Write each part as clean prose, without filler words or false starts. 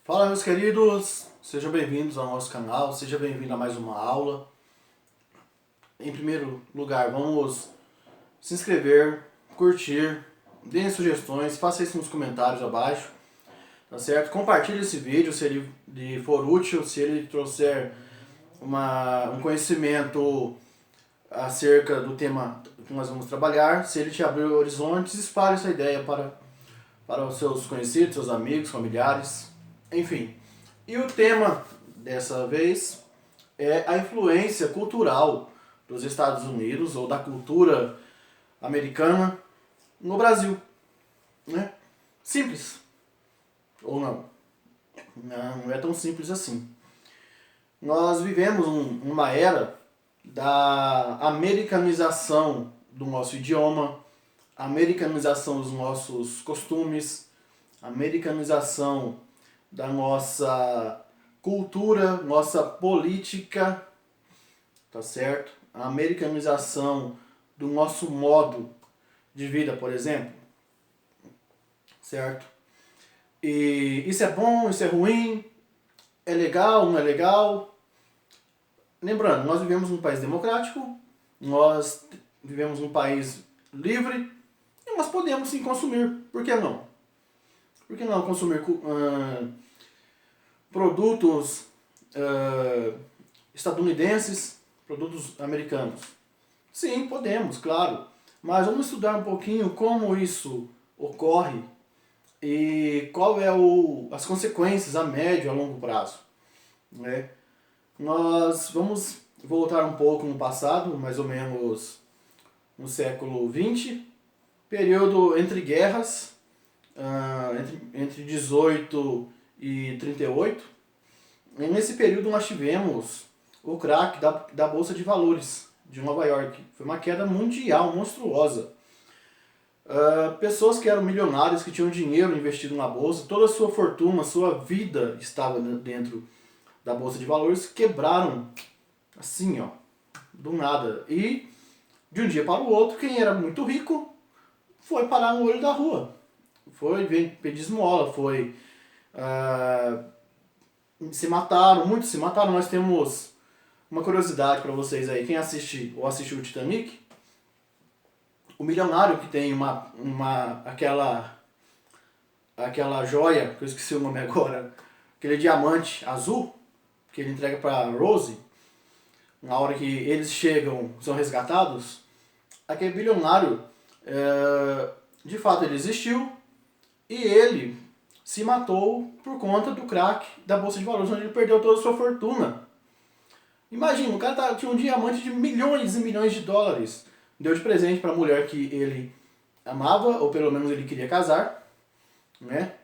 Fala, meus queridos, sejam bem-vindos ao nosso canal, seja bem-vindo a mais uma aula. Em primeiro lugar, vamos se inscrever, curtir, deem sugestões, faça isso nos comentários abaixo, tá certo? Compartilhe esse vídeo se ele lhe for útil, se ele trouxer um conhecimento acerca do tema que nós vamos trabalhar, se ele te abrir horizontes, espalhe essa ideia para os seus conhecidos, seus amigos, familiares, enfim. E o tema dessa vez é a influência cultural dos Estados Unidos ou da cultura americana no Brasil, né? Simples ou não? Não é tão simples assim. Nós vivemos uma era da americanização do nosso idioma, americanização dos nossos costumes, americanização da nossa cultura, nossa política, tá certo? A americanização do nosso modo de vida, por exemplo, certo? E isso é bom, isso é ruim, é legal, não é legal? Lembrando, nós vivemos num país democrático, nós vivemos num país livre e nós podemos sim consumir, por que não? Por que não consumir produtos estadunidenses, produtos americanos? Sim, podemos, claro. Mas vamos estudar um pouquinho como isso ocorre e qual é as consequências a médio e a longo prazo, né? Nós vamos voltar um pouco no passado, mais ou menos no século XX, período entre guerras, entre 18 e 38. E nesse período nós tivemos o crack da Bolsa de Valores de Nova York. Foi uma queda mundial, monstruosa. Pessoas que eram milionários, que tinham dinheiro investido na Bolsa, toda a sua fortuna, sua vida estava dentro da Bolsa de Valores, quebraram assim, ó, do nada. E de um dia para o outro, quem era muito rico foi parar no olho da rua. Foi pedir esmola, foi... se mataram, muitos se mataram. Nós temos uma curiosidade para vocês aí. Quem assiste ou assistiu o Titanic, o milionário que tem aquela joia, que eu esqueci o nome agora, aquele diamante azul, que ele entrega para Rose, na hora que eles chegam, são resgatados, aquele bilionário, de fato ele existiu, e ele se matou por conta do crack da Bolsa de Valores, onde ele perdeu toda a sua fortuna. Imagina, o cara tinha um diamante de milhões e milhões de dólares, deu de presente para a mulher que ele amava, ou pelo menos ele queria casar, né?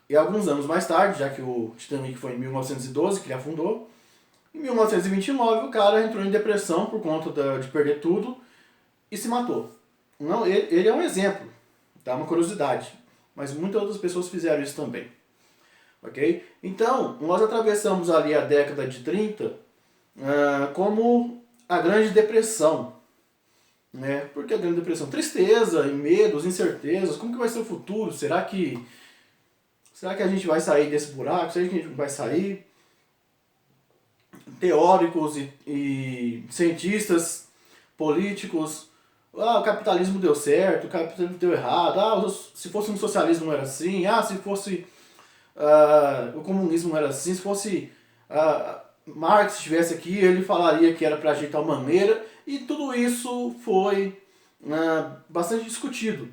E alguns anos mais tarde, já que o Titanic foi em 1912 que ele afundou, em 1929 o cara entrou em depressão por conta de perder tudo e se matou. Não, ele é um exemplo, tá? Uma curiosidade. Mas muitas outras pessoas fizeram isso também. Ok? Então, nós atravessamos ali a década de 30 como a Grande Depressão. Né? Por que a Grande Depressão? Tristeza, medos, incertezas. Como que vai ser o futuro? Será que a gente vai sair desse buraco? Será que a gente vai sair? Teóricos e cientistas, políticos, o capitalismo deu certo, o capitalismo deu errado, se fosse um socialismo não era assim, se fosse o comunismo não era assim, se fosse Marx estivesse aqui, ele falaria que era para agir de tal maneira, e tudo isso foi bastante discutido.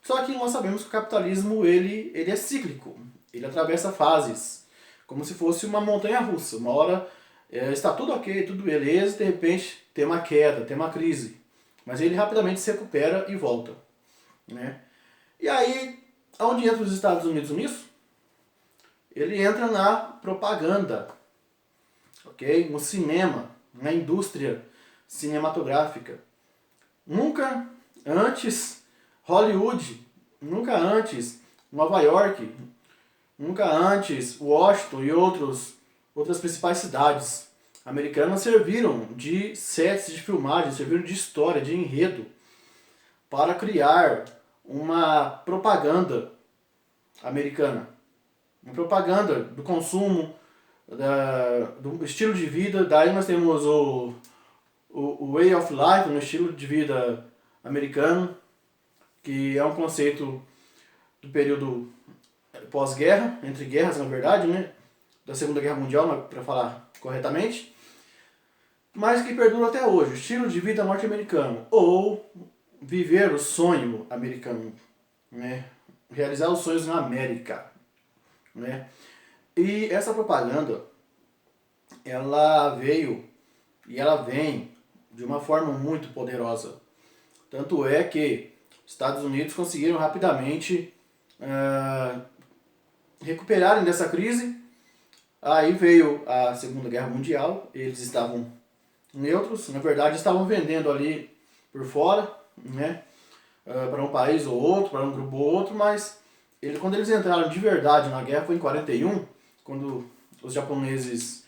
Só que nós sabemos que o capitalismo ele é cíclico, ele atravessa fases, como se fosse uma montanha russa. Uma hora está tudo ok, tudo beleza, de repente tem uma queda, tem uma crise. Mas ele rapidamente se recupera e volta. Né? E aí, onde entra os Estados Unidos nisso? Ele entra na propaganda, ok? No cinema, na indústria cinematográfica. Nunca antes Hollywood, nunca antes Nova York, nunca antes Washington e outras principais cidades americanas serviram de sets de filmagem, serviram de história, de enredo, para criar uma propaganda americana. uma propaganda do consumo, do estilo de vida. Daí nós temos o Way of Life, no estilo de vida americano, que é um conceito do período pós-guerra, entre guerras na verdade, né? Da Segunda Guerra Mundial, para falar corretamente, mas que perdura até hoje, o estilo de vida norte-americano, ou viver o sonho americano, né? Realizar os sonhos na América, né? E essa propaganda, ela veio e ela vem de uma forma muito poderosa. Tanto é que os Estados Unidos conseguiram rapidamente recuperarem dessa crise. Aí veio a Segunda Guerra Mundial, eles estavam neutros, na verdade estavam vendendo ali por fora, né, para um país ou outro, para um grupo ou outro, mas quando eles entraram de verdade na guerra foi em 41, quando os japoneses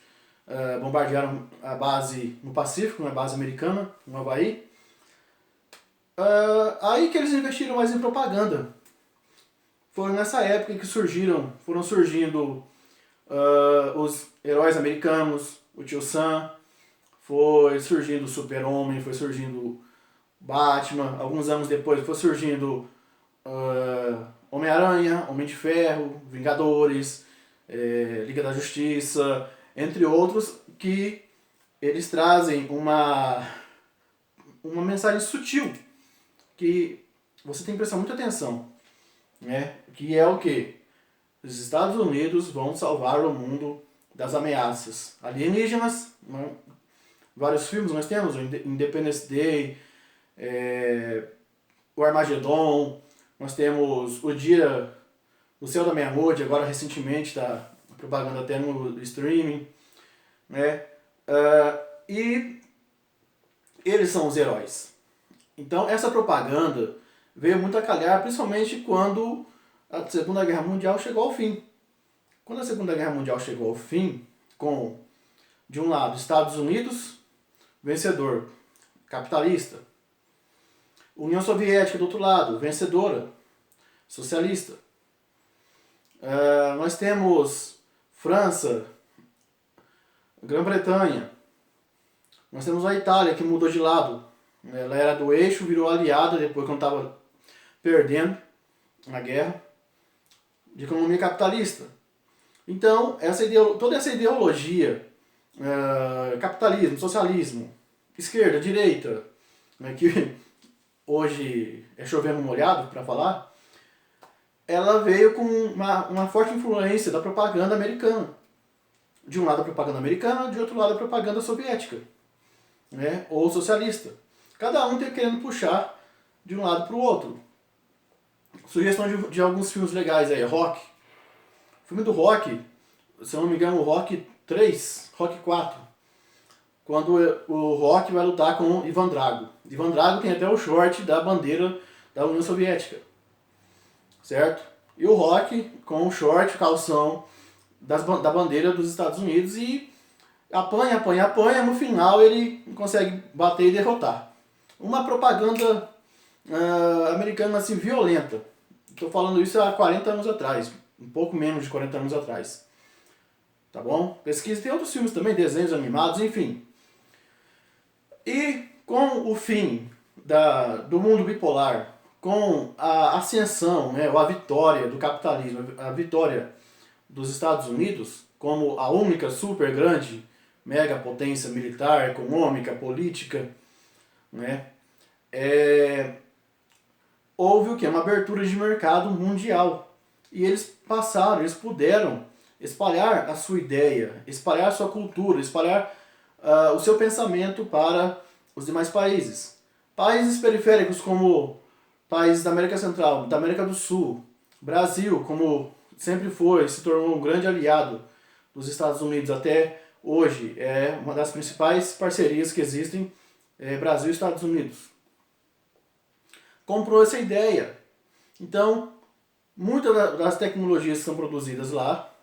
bombardearam a base no Pacífico, uma base americana, no Havaí. Aí que eles investiram mais em propaganda. Foi nessa época que foram surgindo os heróis americanos, o Tio Sam, foi surgindo o Super-Homem, foi surgindo Batman, alguns anos depois foi surgindo Homem-Aranha, Homem de Ferro, Vingadores, Liga da Justiça, entre outros, que eles trazem uma mensagem sutil, que você tem que prestar muita atenção, né? Que é o quê? Os Estados Unidos vão salvar o mundo das ameaças alienígenas, né? Vários filmes nós temos, o Independence Day, o Armagedon, nós temos o Dia, o Céu da Meia-Noite, agora recentemente está propaganda até no streaming, né? E eles são os heróis. Então essa propaganda veio muito a calhar, principalmente quando a Segunda Guerra Mundial chegou ao fim. Quando a Segunda Guerra Mundial chegou ao fim, com, de um lado, Estados Unidos, vencedor, capitalista. União Soviética, do outro lado, vencedora, socialista. Nós temos França, Grã-Bretanha. Nós temos a Itália, que mudou de lado. Ela era do eixo, virou aliada depois quando estava perdendo a guerra, de economia capitalista. Então, toda essa ideologia, capitalismo, socialismo, esquerda, direita, né, que hoje é chovendo molhado para falar, ela veio com uma forte influência da propaganda americana. De um lado a propaganda americana, de outro lado a propaganda soviética, né, ou socialista. Cada um querendo puxar de um lado para o outro. Sugestão de alguns filmes legais aí, Rock. O filme do Rock, se eu não me engano, o Rock 3, Rock 4. Quando o Rock vai lutar com o Ivan Drago. Ivan Drago tem até o short da bandeira da União Soviética. Certo? E o Rock com o short, o calção da bandeira dos Estados Unidos e apanha. No final ele consegue bater e derrotar. Uma propaganda americana assim violenta. Estou falando isso há 40 anos atrás. Um pouco menos de 40 anos atrás. Tá bom? Pesquisa, tem outros filmes também, desenhos animados, enfim. E com o fim do mundo bipolar, com a ascensão, né, ou a vitória do capitalismo, a vitória dos Estados Unidos, como a única super grande mega potência militar, econômica, política, né, houve o quê? Uma abertura de mercado mundial. E eles puderam espalhar a sua ideia, espalhar a sua cultura, espalhar o seu pensamento para os demais países. Países periféricos como países da América Central, da América do Sul, Brasil, como sempre foi, se tornou um grande aliado dos Estados Unidos até hoje, é uma das principais parcerias que existem, Brasil e Estados Unidos. Comprou essa ideia. Então, muitas das tecnologias que são produzidas lá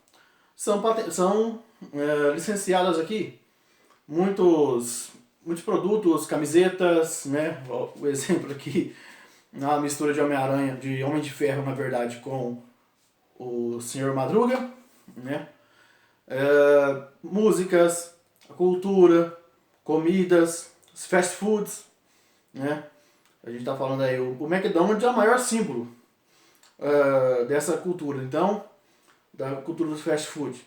são licenciadas aqui. Muitos produtos, camisetas, né? O exemplo aqui, uma mistura de Homem-Aranha, de Homem de Ferro, na verdade, com o Senhor Madruga, né? Músicas, cultura, comidas, os fast foods, né? A gente está falando aí, o McDonald's é o maior símbolo dessa cultura, então, da cultura do fast food.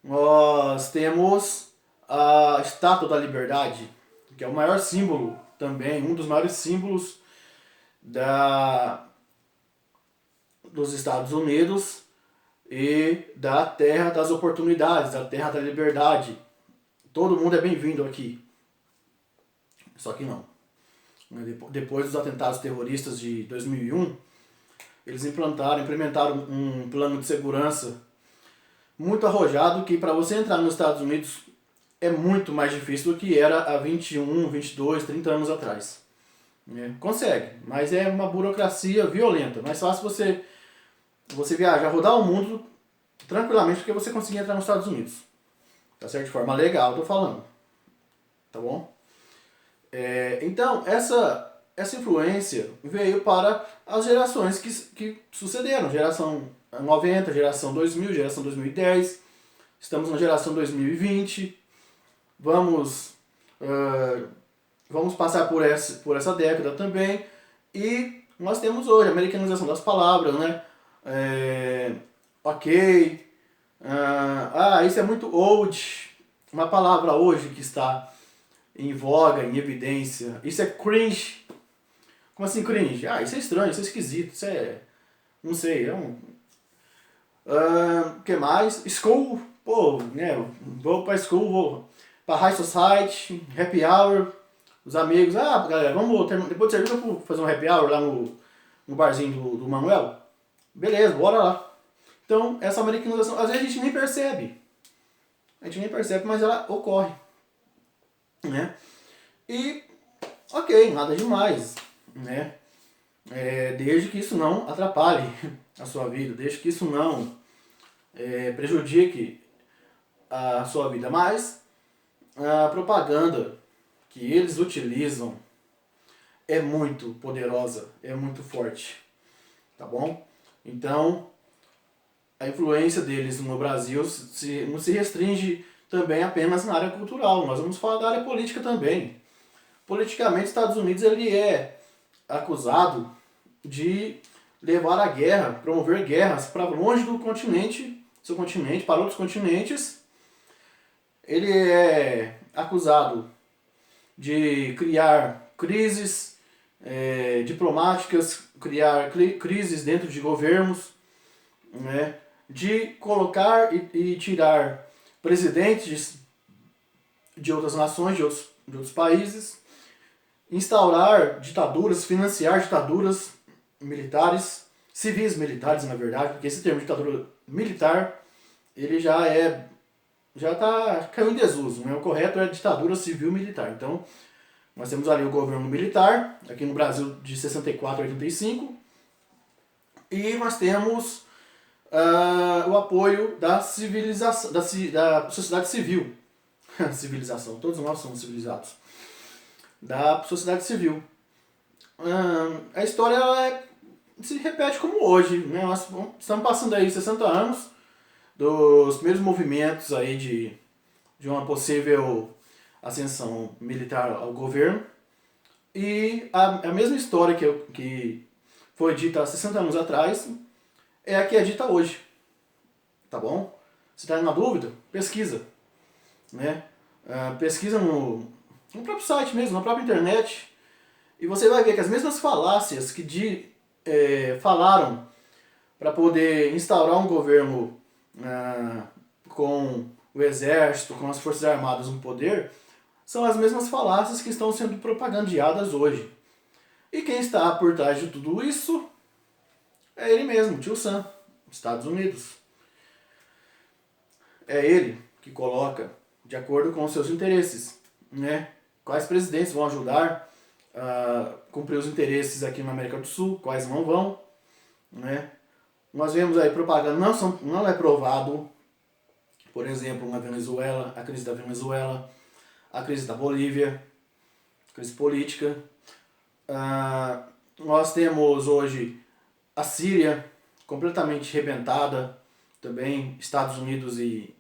Nós temos a Estátua da Liberdade, que é o maior símbolo também, um dos maiores símbolos dos Estados Unidos e da terra das oportunidades, da terra da liberdade. Todo mundo é bem-vindo aqui. Só que não. Depois dos atentados terroristas de 2001, eles implementaram um plano de segurança muito arrojado que para você entrar nos Estados Unidos é muito mais difícil do que era há 21, 22, 30 anos atrás. Consegue, mas é uma burocracia violenta. Mais fácil você viajar, rodar o mundo tranquilamente porque você conseguir entrar nos Estados Unidos. Tá certo? De forma legal, eu tô falando. Tá bom? Então, essa influência veio para as gerações que sucederam. Geração 90, geração 2000, geração 2010. Estamos na geração 2020. Vamos passar por essa década também. E nós temos hoje a americanização das palavras, né? Ok. Isso é muito old. Uma palavra hoje que está em voga, em evidência. Isso é cringe. Como assim cringe? Isso é estranho, isso é esquisito, isso é... Não sei, que mais? School. Pô, né? Vou pra school, vou pra high society, happy hour. Os amigos, galera, vamos depois do serviço eu vou fazer um happy hour lá no barzinho do Manuel. Beleza, bora lá. Então, essa americanização, às vezes a gente nem percebe. Mas ela ocorre. Né? E, ok, nada demais. Né? Desde que isso não atrapalhe a sua vida, desde que isso não prejudique a sua vida. Mas a propaganda que eles utilizam é muito poderosa, é muito forte. Tá bom? Então, a influência deles no Brasil não se restringe também apenas na área cultural. Nós vamos falar da área política também. Politicamente, os Estados Unidos ele é acusado de levar a guerra, promover guerras para longe do continente, seu continente, para outros continentes. Ele é acusado de criar crises diplomáticas, criar crises dentro de governos, né? De colocar e tirar presidentes de outras nações, de outros países, instaurar ditaduras, financiar ditaduras militares, civis militares na verdade, porque esse termo ditadura militar, ele caiu em desuso, né? O correto é ditadura civil militar. Então, nós temos ali o governo militar, aqui no Brasil de 64 a 85, e nós temos o apoio da civilização, da sociedade civil. Civilização, todos nós somos civilizados. Da sociedade civil. A história se repete como hoje. Né? Nós estamos passando aí 60 anos dos primeiros movimentos aí de uma possível ascensão militar ao governo. E a mesma história que foi dita há 60 anos atrás é a que é dita hoje. Tá bom? Se está na dúvida, pesquisa. Né? Pesquisa no próprio site mesmo, na própria internet. E você vai ver que as mesmas falácias que falaram para poder instaurar um governo com o exército, com as forças armadas no poder, são as mesmas falácias que estão sendo propagandeadas hoje. E quem está por trás de tudo isso é ele mesmo, Tio Sam, Estados Unidos. É ele que coloca de acordo com os seus interesses, né? Quais presidentes vão ajudar a cumprir os interesses aqui na América do Sul, quais não vão, né? Nós vemos aí propaganda, não é provado, por exemplo, na Venezuela, a crise da Venezuela, a crise da Bolívia, crise política. Nós temos hoje a Síria completamente rebentada também Estados Unidos e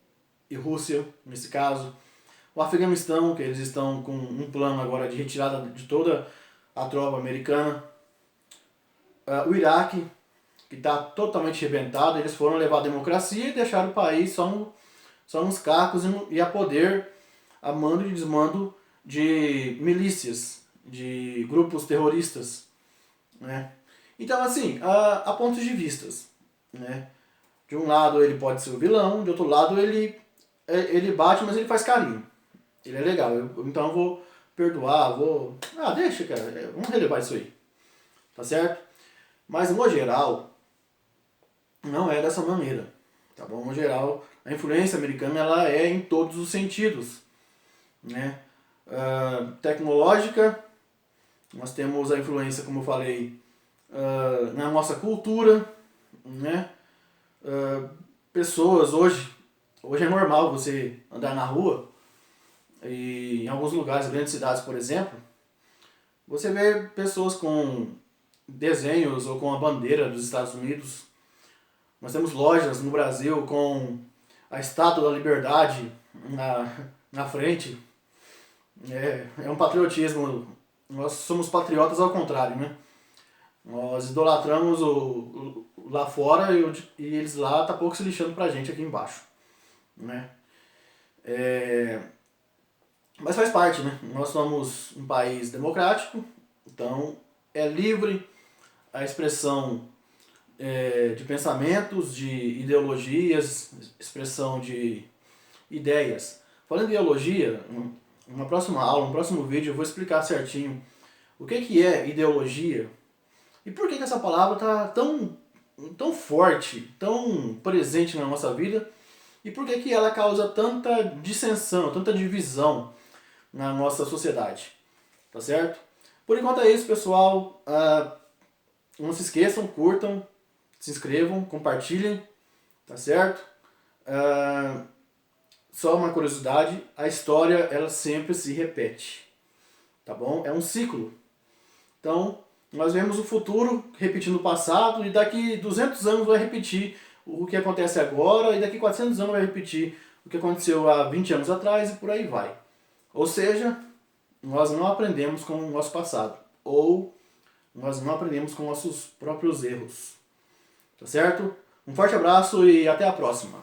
Rússia, nesse caso. O Afeganistão, que eles estão com um plano agora de retirada de toda a tropa americana. O Iraque, que está totalmente arrebentado, eles foram levar a democracia e deixaram o país só nos cacos e a poder, a mando e desmando de milícias, de grupos terroristas, né? Então, assim, há pontos de vistas, né? De um lado ele pode ser o vilão, de outro lado ele bate, mas ele faz carinho. Ele é legal, então eu vou perdoar, vou... deixa, cara, vamos relevar isso aí, tá certo? Mas, no geral, não é dessa maneira, tá bom? No geral, a influência americana ela é em todos os sentidos, né? Tecnológica, nós temos a influência, como eu falei, na nossa cultura, né? Pessoas hoje é normal você andar na rua e em alguns lugares, grandes cidades, por exemplo, você vê pessoas com desenhos ou com a bandeira dos Estados Unidos. Nós temos lojas no Brasil com a Estátua da Liberdade na frente. É um patriotismo. Nós somos patriotas ao contrário, né? Nós idolatramos lá fora e eles lá tá pouco se lixando pra gente aqui embaixo, né? Mas faz parte, né? Nós somos um país democrático, então é livre a expressão de pensamentos, de ideologias, expressão de ideias. Falando em ideologia, numa próxima aula, no próximo vídeo, eu vou explicar certinho o que é ideologia e por que essa palavra está tão forte, tão presente na nossa vida e por que ela causa tanta dissensão, tanta divisão na nossa sociedade. Tá certo? Por enquanto é isso, pessoal. Não se esqueçam, curtam, se inscrevam, compartilhem, tá certo? Só uma curiosidade, a história ela sempre se repete, tá bom? É um ciclo. Então, nós vemos o futuro repetindo o passado e daqui 200 anos vai repetir o que acontece agora e daqui 400 anos vai repetir o que aconteceu há 20 anos atrás e por aí vai. Ou seja, nós não aprendemos com o nosso passado ou nós não aprendemos com nossos próprios erros. Tá certo? Um forte abraço e até a próxima.